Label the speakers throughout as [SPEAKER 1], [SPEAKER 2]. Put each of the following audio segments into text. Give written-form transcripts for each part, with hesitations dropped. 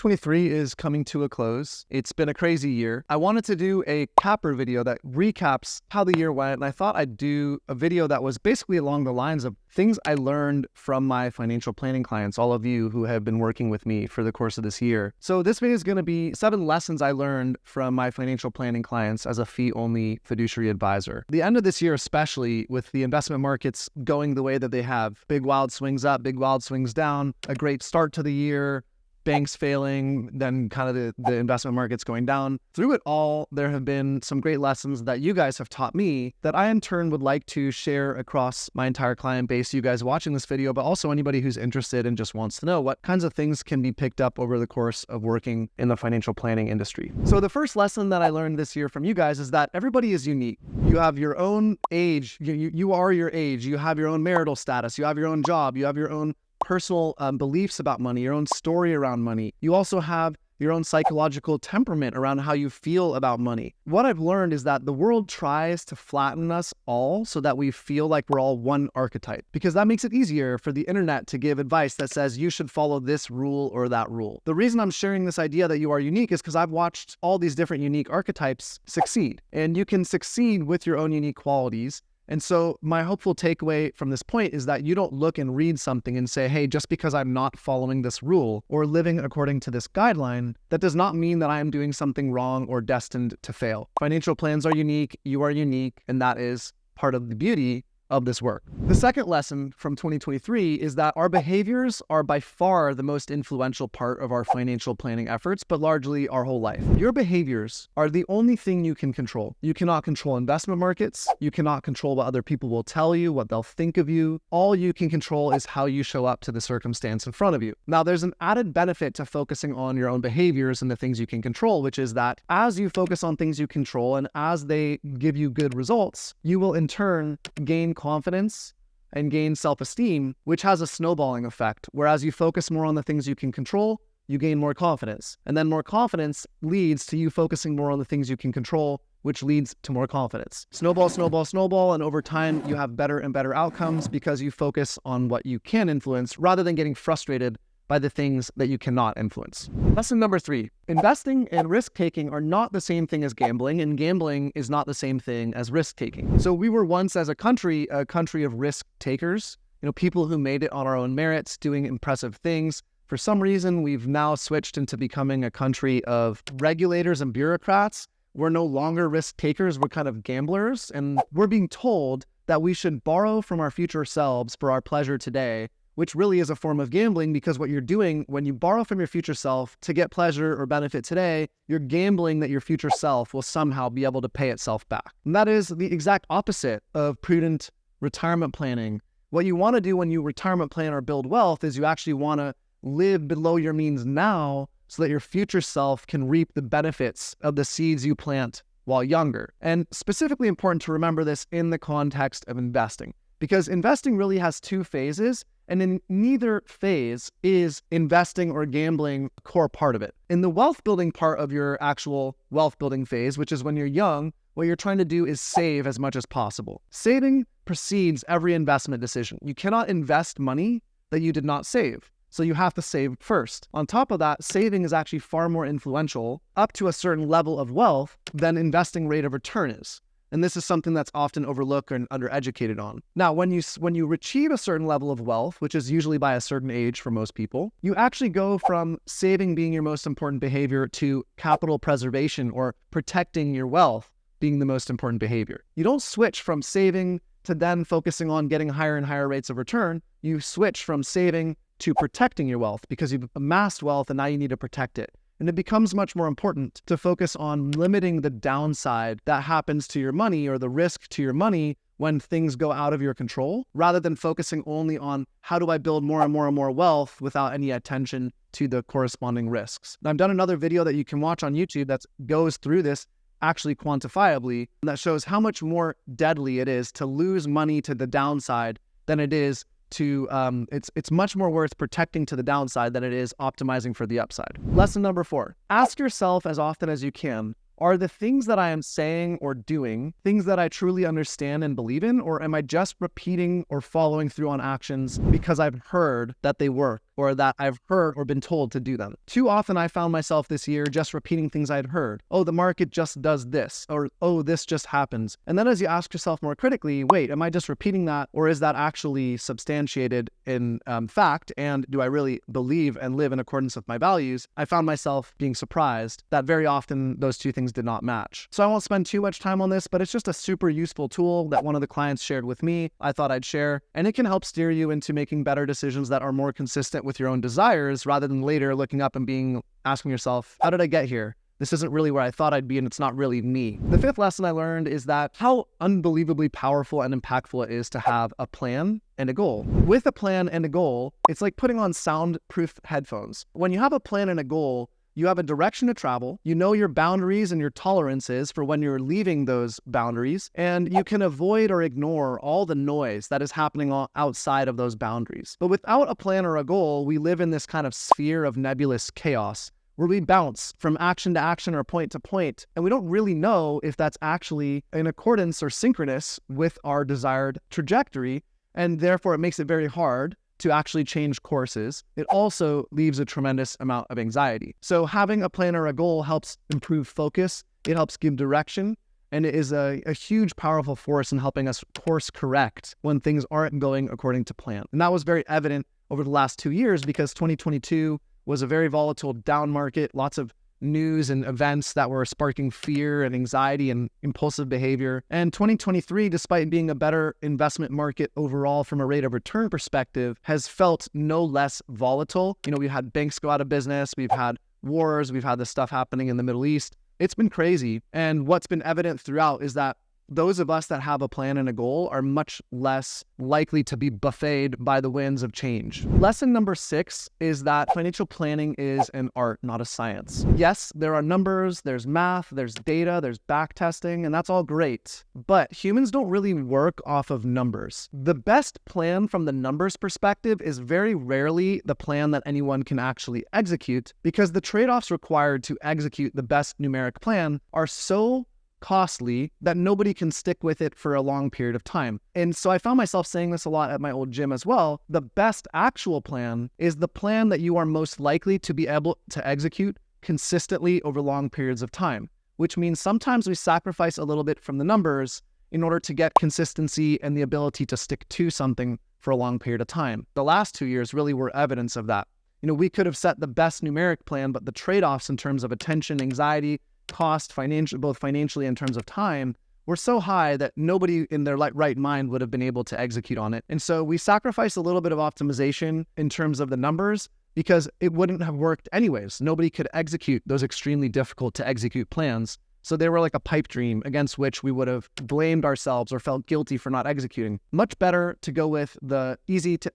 [SPEAKER 1] 2023 is coming to a close. It's been a crazy year. I wanted to do a capper video that recaps how the year went, and I thought I'd do a video that was basically along the lines of things I learned from my financial planning clients, all of you who have been working with me for the course of this year. So this video is going to be 7 lessons I learned from my financial planning clients as a fee-only fiduciary advisor. The end of this year, especially with the investment markets going the way that they have, big wild swings up, big wild swings down, a great start to the year, banks failing, then kind of the investment markets going down. Through it all, there have been some great lessons that you guys have taught me that I in turn would like to share across my entire client base, you guys watching this video, but also anybody who's interested and just wants to know what kinds of things can be picked up over the course of working in the financial planning industry. So the first lesson that I learned this year from you guys is that everybody is unique. You have your own age, you are your age, you have your own marital status, you have your own job, you have your own personal beliefs about money, your own story around money. You also have your own psychological temperament around how you feel about money. What I've learned is that the world tries to flatten us all so that we feel like we're all one archetype, because that makes it easier for the internet to give advice that says you should follow this rule or that rule. The reason I'm sharing this idea that you are unique is because I've watched all these different unique archetypes succeed, and you can succeed with your own unique qualities. And so my hopeful takeaway from this point is that you don't look and read something and say, hey, just because I'm not following this rule or living according to this guideline, that does not mean that I am doing something wrong or destined to fail. Financial plans are unique, you are unique, and that is part of the beauty of this work. The second lesson from 2023 is that our behaviors are by far the most influential part of our financial planning efforts, but largely our whole life. Your behaviors are the only thing you can control. You cannot control investment markets. You cannot control what other people will tell you, what they'll think of you. All you can control is how you show up to the circumstance in front of you. Now, there's an added benefit to focusing on your own behaviors and the things you can control, which is that as you focus on things you control and as they give you good results, you will in turn gain confidence and gain self-esteem, which has a snowballing effect. Whereas you focus more on the things you can control, you gain more confidence. And then more confidence leads to you focusing more on the things you can control, which leads to more confidence. Snowball, snowball, snowball. And over time, you have better and better outcomes because you focus on what you can influence rather than getting frustrated by the things that you cannot influence. Lesson number 3, investing and risk-taking are not the same thing as gambling, and gambling is not the same thing as risk-taking. So we were once as a country of risk-takers, people who made it on our own merits, doing impressive things. For some reason, we've now switched into becoming a country of regulators and bureaucrats. We're no longer risk-takers, we're kind of gamblers, and we're being told that we should borrow from our future selves for our pleasure today, which really is a form of gambling, because what you're doing when you borrow from your future self to get pleasure or benefit today, you're gambling that your future self will somehow be able to pay itself back. And that is the exact opposite of prudent retirement planning. What you want to do when you retirement plan or build wealth is you actually want to live below your means now so that your future self can reap the benefits of the seeds you plant while younger. And specifically important to remember this in the context of investing, because investing really has 2 phases. And in neither phase is investing or gambling a core part of it. In the wealth building part of your actual wealth building phase, which is when you're young, what you're trying to do is save as much as possible. Saving precedes every investment decision. You cannot invest money that you did not save. So you have to save first. On top of that, saving is actually far more influential up to a certain level of wealth than investing rate of return is. And this is something that's often overlooked and undereducated on. Now, when you achieve a certain level of wealth, which is usually by a certain age for most people, you actually go from saving being your most important behavior to capital preservation or protecting your wealth being the most important behavior. You don't switch from saving to then focusing on getting higher and higher rates of return. You switch from saving to protecting your wealth because you've amassed wealth and now you need to protect it. And it becomes much more important to focus on limiting the downside that happens to your money or the risk to your money when things go out of your control, rather than focusing only on how do I build more and more and more wealth without any attention to the corresponding risks. Now, I've done another video that you can watch on YouTube that goes through this actually quantifiably, that shows how much more deadly it is to lose money to the downside than it is to, it's much more worth protecting to the downside than it is optimizing for the upside. Lesson number 4, ask yourself as often as you can, are the things that I am saying or doing things that I truly understand and believe in, or am I just repeating or following through on actions because I've heard that they work or that I've heard or been told to do them. Too often I found myself this year just repeating things I'd heard. Oh, the market just does this, or oh, this just happens. And then as you ask yourself more critically, wait, am I just repeating that, or is that actually substantiated in fact, and do I really believe and live in accordance with my values? I found myself being surprised that very often those two things did not match. So I won't spend too much time on this, but it's just a super useful tool that one of the clients shared with me. I thought I'd share, and it can help steer you into making better decisions that are more consistent with your own desires, rather than later looking up and asking yourself, how did I get here? This isn't really where I thought I'd be, and it's not really me. The fifth lesson I learned is that how unbelievably powerful and impactful it is to have a plan and a goal. With a plan and a goal, it's like putting on soundproof headphones. When you have a plan and a goal, you have a direction to travel, you know your boundaries and your tolerances for when you're leaving those boundaries, and you can avoid or ignore all the noise that is happening outside of those boundaries. But without a plan or a goal, we live in this kind of sphere of nebulous chaos, where we bounce from action to action or point to point, and we don't really know if that's actually in accordance or synchronous with our desired trajectory, and therefore it makes it very hard to actually change courses. It also leaves a tremendous amount of anxiety. So having a plan or a goal helps improve focus, it helps give direction, and it is a huge, powerful force in helping us course correct when things aren't going according to plan. And that was very evident over the last 2 years, because 2022 was a very volatile down market, lots of news and events that were sparking fear and anxiety and impulsive behavior. And 2023, despite being a better investment market overall from a rate of return perspective, has felt no less volatile. You know, we've had banks go out of business, we've had wars, we've had this stuff happening in the Middle East. It's been crazy. And what's been evident throughout is that those of us that have a plan and a goal are much less likely to be buffeted by the winds of change. Lesson number 6 is that financial planning is an art, not a science. Yes, there are numbers, there's math, there's data, there's back testing, and that's all great. But humans don't really work off of numbers. The best plan from the numbers perspective is very rarely the plan that anyone can actually execute, because the trade-offs required to execute the best numeric plan are so costly that nobody can stick with it for a long period of time. And so I found myself saying this a lot at my old gym as well. The best actual plan is the plan that you are most likely to be able to execute consistently over long periods of time, which means sometimes we sacrifice a little bit from the numbers in order to get consistency and the ability to stick to something for a long period of time. The last 2 years really were evidence of that. You know, we could have set the best numeric plan, but the trade-offs in terms of attention, anxiety, cost, both financially and in terms of time, were so high that nobody in their right mind would have been able to execute on it. And so we sacrificed a little bit of optimization in terms of the numbers because it wouldn't have worked anyways. Nobody could execute those extremely difficult to execute plans. So they were like a pipe dream against which we would have blamed ourselves or felt guilty for not executing. Much better to go with the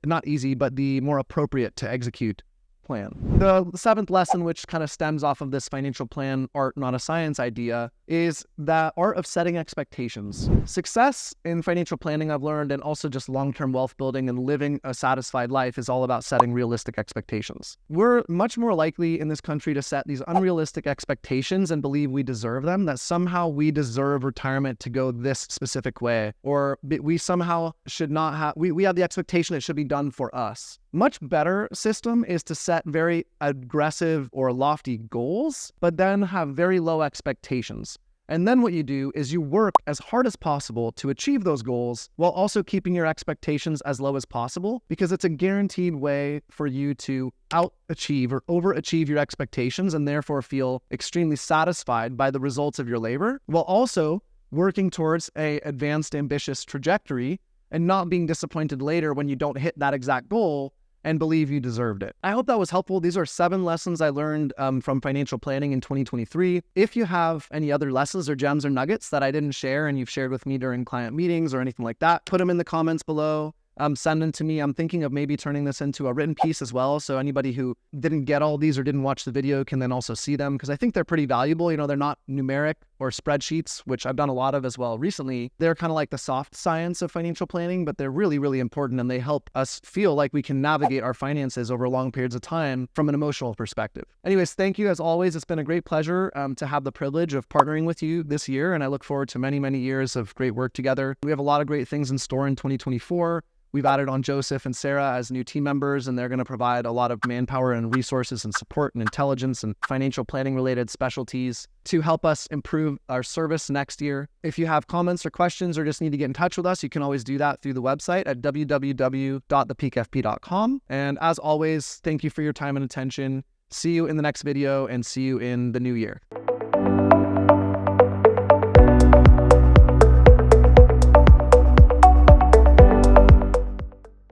[SPEAKER 1] not easy, but the more appropriate to execute plan. The 7th lesson, which kind of stems off of this financial plan, art, not a science idea, is the art of setting expectations. Success in financial planning, I've learned, and also just long-term wealth building and living a satisfied life is all about setting realistic expectations. We're much more likely in this country to set these unrealistic expectations and believe we deserve them, that somehow we deserve retirement to go this specific way, or we somehow should not have, we have the expectation it should be done for us. Much better system is to set very aggressive or lofty goals, but then have very low expectations. And then what you do is you work as hard as possible to achieve those goals while also keeping your expectations as low as possible, because it's a guaranteed way for you to out-achieve or overachieve your expectations and therefore feel extremely satisfied by the results of your labor, while also working towards an advanced, ambitious trajectory and not being disappointed later when you don't hit that exact goal and believe you deserved it. I hope that was helpful. These are 7 lessons I learned from financial planning in 2023. If you have any other lessons or gems or nuggets that I didn't share and you've shared with me during client meetings or anything like that, put them in the comments below. Send them to me. I'm thinking of maybe turning this into a written piece as well. So anybody who didn't get all these or didn't watch the video can then also see them, because I think they're pretty valuable. You know, they're not numeric or spreadsheets, which I've done a lot of as well recently. They're kind of like the soft science of financial planning, but they're really, really important, and they help us feel like we can navigate our finances over long periods of time from an emotional perspective. Anyways, thank you as always. It's been a great pleasure to have the privilege of partnering with you this year, and I look forward to many, many years of great work together. We have a lot of great things in store in 2024. We've added on Joseph and Sarah as new team members, and they're going to provide a lot of manpower and resources and support and intelligence and financial planning related specialties to help us improve our service next year. If you have comments or questions or just need to get in touch with us, you can always do that through the website at www.thepeakfp.com. And as always, thank you for your time and attention. See you in the next video and see you in the new year.